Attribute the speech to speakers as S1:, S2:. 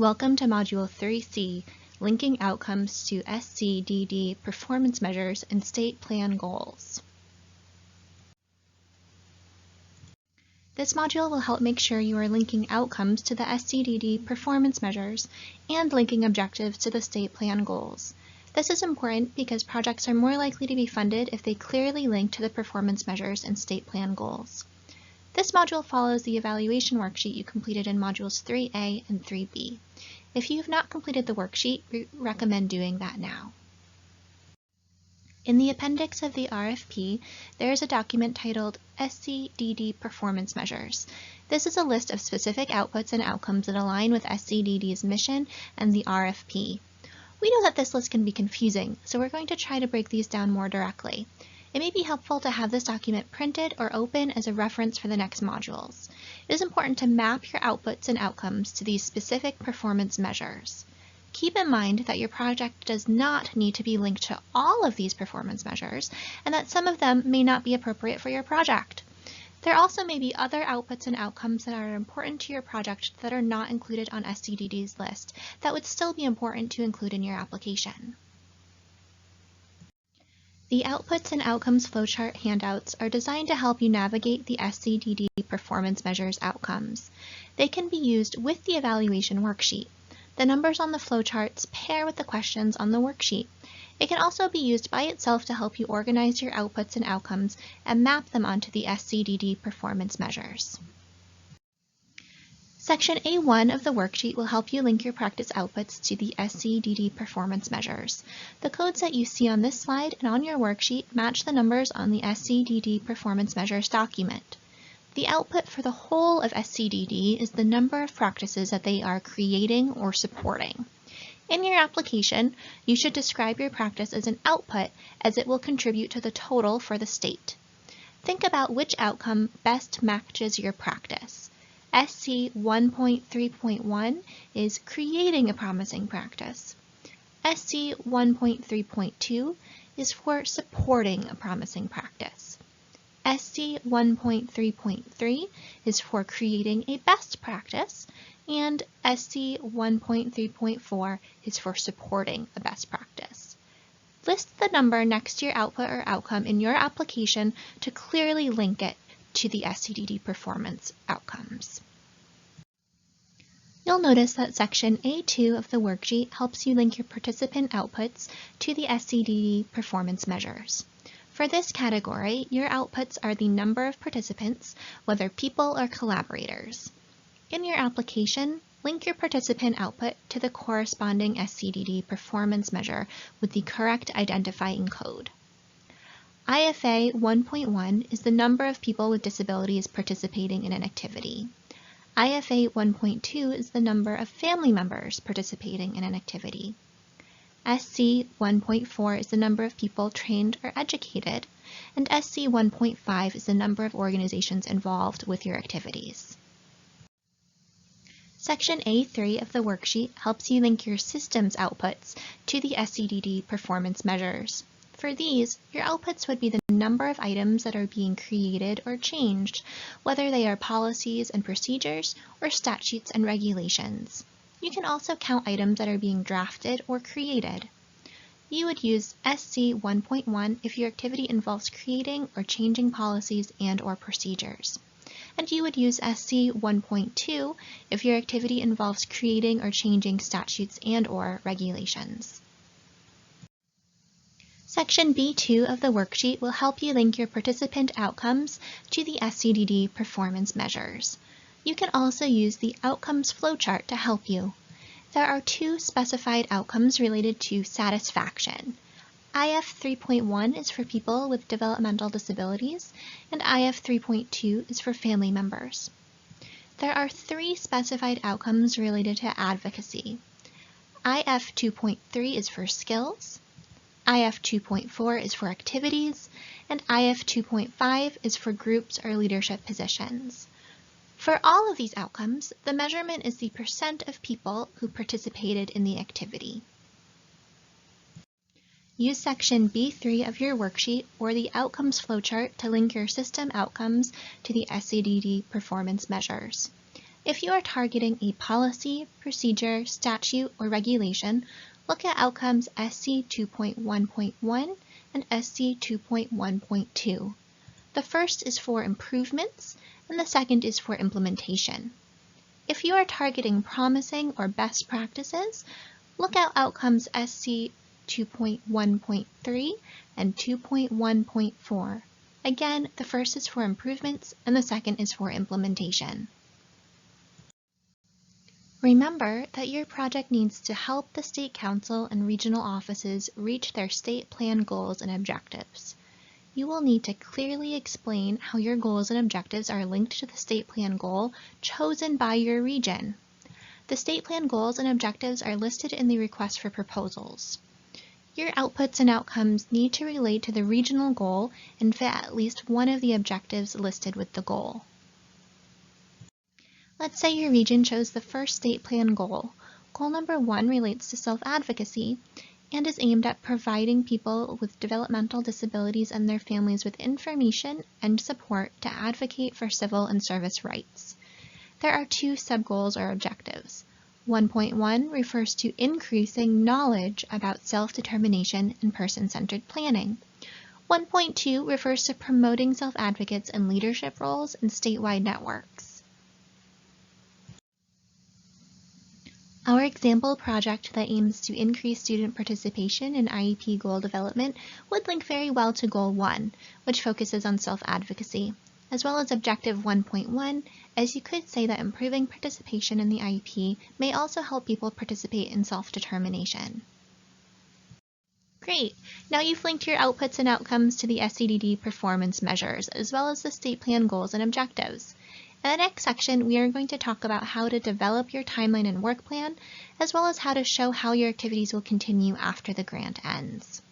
S1: Welcome to Module 3C, Linking Outcomes to SCDD Performance Measures and State Plan Goals. This module will help make sure you are linking outcomes to the SCDD performance measures and linking objectives to the state plan goals. This is important because projects are more likely to be funded if they clearly link to the performance measures and state plan goals. This module follows the evaluation worksheet you completed in Modules 3A and 3B. If you have not completed the worksheet, we recommend doing that now. In the appendix of the RFP, there is a document titled SCDD Performance Measures. This is a list of specific outputs and outcomes that align with SCDD's mission and the RFP. We know that this list can be confusing, so we're going to try to break these down more directly. It may be helpful to have this document printed or open as a reference for the next modules. It is important to map your outputs and outcomes to these specific performance measures. Keep in mind that your project does not need to be linked to all of these performance measures, and that some of them may not be appropriate for your project. There also may be other outputs and outcomes that are important to your project that are not included on SCDD's list that would still be important to include in your application. The Outputs and Outcomes flowchart handouts are designed to help you navigate the SCDD performance measures outcomes. They can be used with the evaluation worksheet. The numbers on the flowcharts pair with the questions on the worksheet. It can also be used by itself to help you organize your outputs and outcomes and map them onto the SCDD performance measures. Section A1 of the worksheet will help you link your practice outputs to the SCDD performance measures. The codes that you see on this slide and on your worksheet match the numbers on the SCDD performance measures document. The output for the whole of SCDD is the number of practices that they are creating or supporting. In your application, you should describe your practice as an output as it will contribute to the total for the state. Think about which outcome best matches your practice. SC 1.3.1 is creating a promising practice. SC 1.3.2 is for supporting a promising practice. SC 1.3.3 is for creating a best practice, and SC 1.3.4 is for supporting a best practice. List the number next to your output or outcome in your application to clearly link it to the SCDD performance outcomes. You'll notice that section A2 of the worksheet helps you link your participant outputs to the SCDD performance measures. For this category, your outputs are the number of participants, whether people or collaborators. In your application, link your participant output to the corresponding SCDD performance measure with the correct identifying code. IFA 1.1 is the number of people with disabilities participating in an activity. IFA 1.2 is the number of family members participating in an activity. SC 1.4 is the number of people trained or educated, and SC 1.5 is the number of organizations involved with your activities. Section A3 of the worksheet helps you link your systems outputs to the SCDD performance measures. For these, your outputs would be the number of items that are being created or changed, whether they are policies and procedures or statutes and regulations. You can also count items that are being drafted or created. You would use SC 1.1 if your activity involves creating or changing policies and/or procedures. And you would use SC 1.2 if your activity involves creating or changing statutes and/or regulations. Section B2 of the worksheet will help you link your participant outcomes to the SCDD performance measures. You can also use the outcomes flowchart to help you. There are two specified outcomes related to satisfaction. IF 3.1 is for people with developmental disabilities, and IF 3.2 is for family members. There are three specified outcomes related to advocacy. IF 2.3 is for skills, IF 2.4 is for activities, and IF 2.5 is for groups or leadership positions. For all of these outcomes, the measurement is the percent of people who participated in the activity. Use section B3 of your worksheet or the outcomes flowchart to link your system outcomes to the SCDD performance measures. If you are targeting a policy, procedure, statute, or regulation, look at outcomes SC 2.1.1 and SC 2.1.2. The first is for improvements, and the second is for implementation. If you are targeting promising or best practices, look at outcomes SC 2.1.3 and 2.1.4. Again, the first is for improvements, and the second is for implementation. Remember that your project needs to help the State Council and regional offices reach their state plan goals and objectives. You will need to clearly explain how your goals and objectives are linked to the state plan goal chosen by your region. The state plan goals and objectives are listed in the request for proposals. Your outputs and outcomes need to relate to the regional goal and fit at least one of the objectives listed with the goal. Let's say your region chose the first state plan goal. Goal number 1 relates to self-advocacy and is aimed at providing people with developmental disabilities and their families with information and support to advocate for civil and service rights. There are 2 sub-goals or objectives. 1.1 refers to increasing knowledge about self-determination and person-centered planning. 1.2 refers to promoting self-advocates in leadership roles in statewide networks. Our example project that aims to increase student participation in IEP goal development would link very well to Goal 1, which focuses on self-advocacy, as well as Objective 1.1, as you could say that improving participation in the IEP may also help people participate in self-determination. Great! Now you've linked your outputs and outcomes to the SCDD performance measures, as well as the state plan goals and objectives. In the next section, we are going to talk about how to develop your timeline and work plan, as well as how to show how your activities will continue after the grant ends.